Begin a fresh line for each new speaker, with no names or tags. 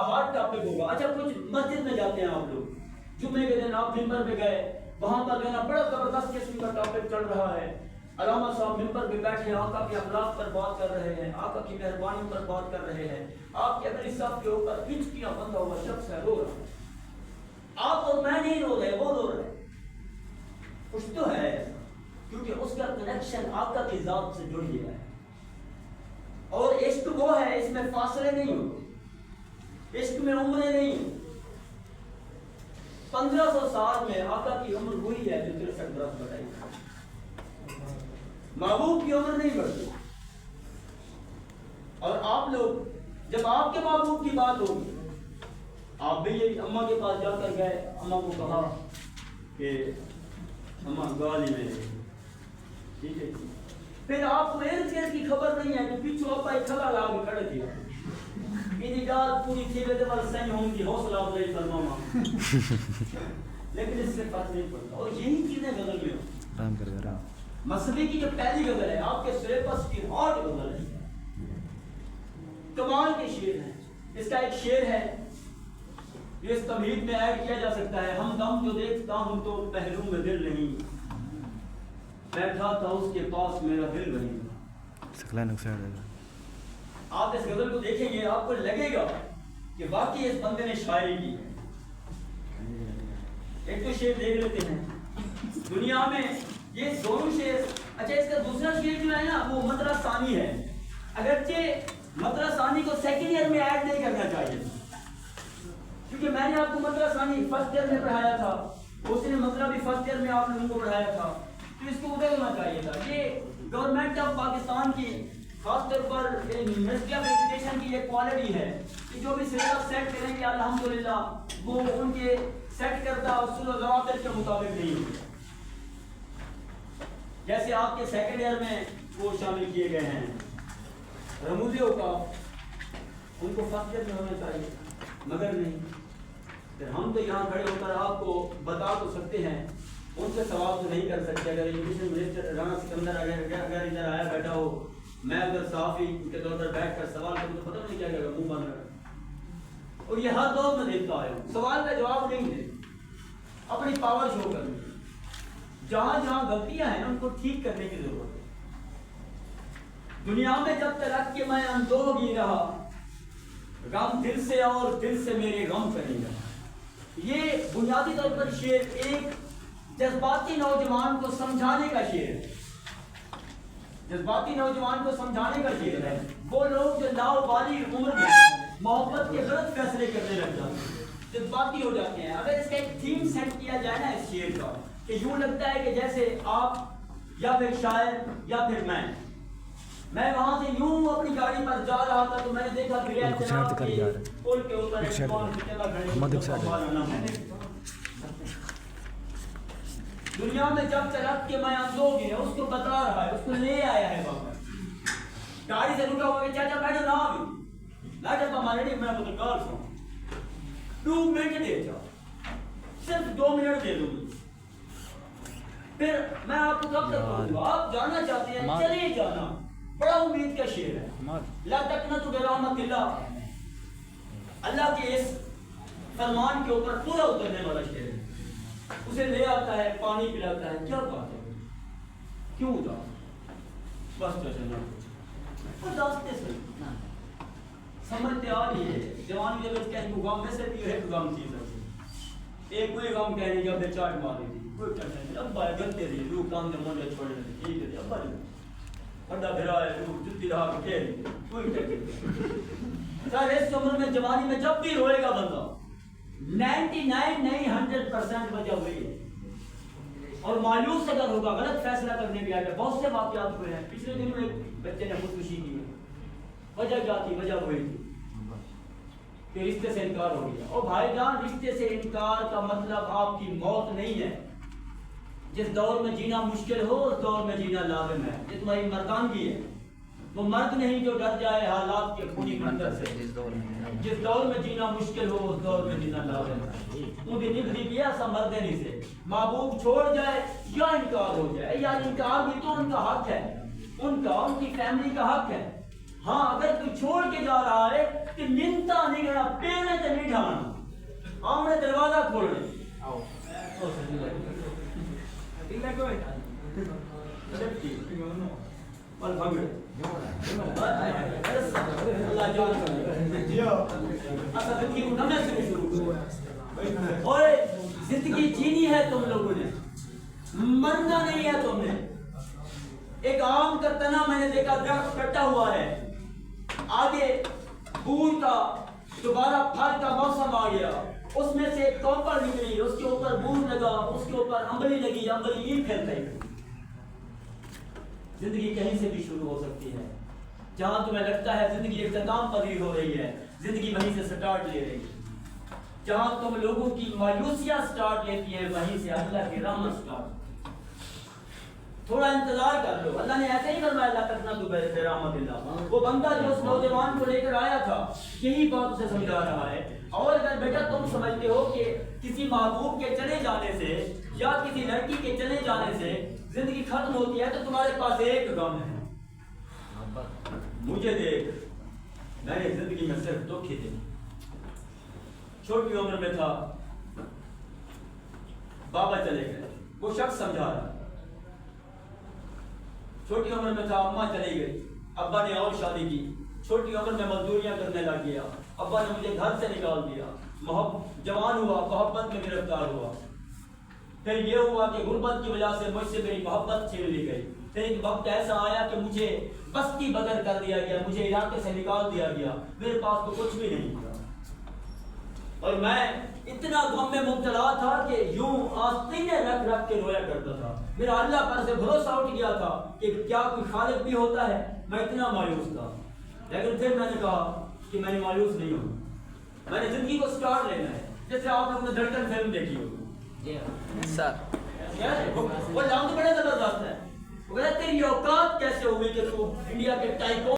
کا hard topic ہوگا. اچھا کچھ مسجد میں جاتے ہیں آپ لوگ, جمعے کے دن آپ ممبر پہ گئے, وہاں پر جو نا بڑا زبردست قسم کا ٹاپک چل رہا ہے, علامہ صاحب ممبر پہ بیٹھے آقا کے اخلاق پر بات کر رہے ہیں, آقا کی مہربانی پر بات کر رہے ہیں, آپ کے اگلی صف کے اوپر ہچکیاں بندھا ہوا شخص ہے, رو رہا ہے, آپ اور میں نہیں رو رہے, وہ رو رہے. کچھ تو ہے ایسا, کیونکہ اس کا کنیکشن آقا کی ذات سے جڑ گیا ہے. اور عشق وہ ہے, اس میں فاصلے نہیں ہوتے, عشق میں عمریں نہیں ہوتی. 1500 سال میں آقا کی عمر ہوئی ہے جو 63 برس بتائی, محبوب کی عمر نہیں بڑھتی. اور آپ لوگ جب آپ کے محبوب کی بات ہوگی, آپ بھی یہ اماں کے پاس جا کر گئے, اماں کو کہا کہ اماں گالی میں رہے, ٹھیک ہے, پھر آپ کو ارد گرد کی خبر نہیں ہے کہ پیچھو آپ ایک کھلا لا کے کھڑے دیا میری گال پوری تھی ویدے پر سین ہوں گی, حوصلہ افزائی پر ماما, لیکن اس سے فرق نہیں پڑتا. اور یہی چیزیں غزل میں ہوں. مسئلے کی جو پہلی غزل ہے آپ کے سلیبس کی ہارڈ غزل ہے, کمال کے شعر ہیں. اس کا ایک شعر ہے جو اس تمہید میں ایڈ کیا جا سکتا ہے, ہم دم جو دیکھتا ہوں تو پہلو میں دل نہیں, بیٹھا تھا اس کے پاس میرا دل نہیں. آپ اس غزل کو دیکھیں گے آپ کو لگے گا کہ واقعی اس بندے نے شاعری کی ہے. ایک تو شعر دیکھ لیتے ہیں دنیا میں یہ دونوں شعر. اچھا اس کا دوسرا شعر جو ہے نا وہ مطرح ثانی ہے, اگرچہ مطرح ثانی کو سیکنڈ ایئر میں ایڈ نہیں کرنا چاہیے, کیونکہ میں نے آپ کو مطرح ثانی فرسٹ ایئر میں پڑھایا تھا, اس نے مطرح بھی فرسٹ ایئر میں آپ لوگوں کو پڑھایا تھا, تو اس کو ادھر ہونا چاہیے تھا. یہ گورنمنٹ آف پاکستان کی خاص طور پر منسٹری آف ایجوکیشن کی یہ کوالٹی ہے کہ جو بھی سلیبس سیٹ کریں گے الحمدللہ وہ ان کے سیٹ کردہ اصول و ضوابط کے مطابق نہیں ہوگی. جیسے آپ کے سیکنڈ ایئر میں وہ شامل کیے گئے ہیں رموزی اوقاف, ان کو فرسٹ ایئر میں ہونا چاہیے مگر نہیں. پھر ہم تو یہاں کھڑے ہو کر آپ کو بتا تو سکتے ہیں, ان سے سوال تو نہیں کر سکتے. اگر ایجوکیشن منسٹر رانا سکندر اگر ادھر آیا بیٹھا ہو, میں اگر صحافی کے طور پر بیٹھ کر سوال کروں تو پتہ نہیں کیا کرے گا, منہ بند رکھے. اور یہ ہر دور میں دیکھتا ہے, سوال کا جواب نہیں دے, اپنی پاور شو کرنی. جہاں جہاں غلطیاں ہیں ان کو ٹھیک کرنے کی ضرورت ہے. دنیا میں جب تک کہ میں اندوہگی رہا, غم دل سے اور دل سے میرے غم کرے گا. یہ بنیادی طور پر شعر ایک جذباتی نوجوان کو سمجھانے کا شعر ہے, جذباتی نوجوان کو سمجھانے کا شعر ہے. وہ لوگ جو لاوبالی عمر میں محبت کے غلط فیصلے کرنے لگ جاتے ہیں, جذباتی ہو جاتے ہیں. اگر اس کا ایک تھیم سیٹ کیا جائے نا اس شعر کا, کہ یوں لگتا ہے کہ جیسے آپ یا پھر شاعر یا پھر میں وہاں سے یوں اپنی گاڑی پر جا رہا تھا تو میں نے دیکھا پل کے اوپر دنیا میں جب تک کہ میں اندوہگی ہے, اس کو بتا رہا ہے, اس کو لے آیا ہے وہاں. گاڑی سے رکا ہوا کہ چاچا بیٹھو نہ آگے میں جب ہمارے لیے میں پترکار ہوں 2 منٹ دے جاؤ, صرف 2 منٹ دے دوں گی, پھر میں آپ کو کب تک بولوں گا. آپ جانا چاہتے ہیں چلے جانا, بڑا امید کا شعر ہے. لا تقنطوا برحمت اللہ, اللہ کے اس فرمان کے اوپر پورا اترنے والا شعر ہے. اسے لے آتا ہے, پانی پلاتا ہے, کیا بات ہے, کیوں اداس, بس چلنا اداستے سے سمجھتے آ رہی ہے. جوانی جب کہنے کو غم میں سے بھی ہے غم چیز ہے, ایک کوئی غم کہنے جب نے چاٹ مار دی کوئی ٹینشن نہیں, ابا گلتے رہی روح کام دے منڈے چھوڑے نہیں, ٹھیک ہے ابا بڑا پھر آئے روح جتی رہا کہ کہہ کوئی ٹینشن نہیں. سر اس عمر میں جوانی میں جب بھی روئے گا بندہ 99 نہیں 100% وجہ ہوئی ہے. اور مایوس اگر ہوگا, غلط فیصلہ کرنے بھی آئے گا. بہت سے واقعات ہوئے ہیں پچھلے دنوں میں, بچے نے خودکشی کی, وجہ کیا تھی, وجہ وہی تھی کہ رشتے سے انکار ہو گیا. اور بھائی جان رشتے سے انکار کا مطلب آپ کی موت نہیں ہے. جس دور میں جینا مشکل ہو اس دور میں جینا لازم ہے. یہ تمہاری مردانگی ہے. وہ مرد نہیں جو ڈر جائے حالات کے خونی منظر سے. جس دور میں جینا مشکل ہو اس دور میں جینا لازم ہے. مجھے نبھی بھی ایسا مرد نہیں سے محبوب چھوڑ جائے یا انکار ہو جائے, یا انکار بھی تو ان کا حق ہے, ان کا ان کی فیملی کا حق ہے. ہاں اگر تو چھوڑ کے جا رہا ہے کہ منتا نہیں کرنا پینے تے نہیں ڈھانا آمنے دروازہ کھولنے اور زندگی جینی ہے تم لوگوں نے مرنا نہیں ہے تم نے ایک آم کا تنا میں نے دیکھا درخت کٹا ہوا ہے آگے بور کا دوبارہ پھل کا موسم آ گیا اس میں سے ایک کوپر نکلی اس کے اوپر بور لگا اس کے اوپر امبلی لگی امبلی یہ پھیل گئی زندگی کہیں سے بھی شروع ہو سکتی ہے جہاں تمہیں لگتا ہے زندگی اختتام پذیر ہو رہی ہے زندگی وہیں سے سٹارٹ لے رہی ہے جہاں تم لوگوں کی مایوسیاں سٹارٹ لیتی ہے وہیں سے اللہ کی رحمت سٹارٹ تھوڑا انتظار کر لو اللہ نے ایسے ہی فرمایا اللہ کرنا تو بے رحمت اللہ وہ بندہ جو اس نوجوان کو لے کر آیا تھا یہی بات اسے سمجھا رہا ہے اور اگر بیٹا تم سمجھتے ہو کہ کسی محبوب کے چلے جانے سے یا کسی لڑکی کے چلے جانے سے زندگی ختم ہوتی ہے تو تمہارے پاس ایک غم ہے مجھے دیکھ میں نے زندگی میں صرف دکھ ہی دیکھے چھوٹی عمر میں تھا بابا چلے گئے وہ شخص سمجھا رہا چھوٹی عمر میں تھا اماں چلی گئی ابا نے اور شادی کی چھوٹی عمر میں مزدوریاں کرنے لگ گیا ابا نے مجھے گھر سے نکال دیا جوان ہوا محبت میں گرفتار ہوا پھر یہ ہوا کہ غربت کی وجہ سے مجھ سے میری محبت چھین لی گئی پھر ایک وقت ایسا آیا کہ مجھے بستی بدر کر دیا گیا مجھے علاقے سے نکال دیا گیا میرے پاس تو کچھ بھی نہیں تھا اور میں اتنا غم میں مبتلا تھا کہ یوں آستینے رکھ رکھ کے رویا کرتا تھا میرا اللہ پر سے بھروسہ اٹھ گیا تھا کہ کیا کوئی خالق بھی ہوتا ہے میں اتنا مایوس تھا لیکن پھر میں نے کہا کہ میں مایوس نہیں ہوں میں نے زندگی کو سٹارٹ لینا ہے جیسے آپ لوگوں نے دھڑکن فلم دیکھی ہوگی وہ لفظ بڑے زبردست ہے وہ کہتا ہے تیری اوقات کیسے ہوئی کہ تو انڈیا کے ٹائکون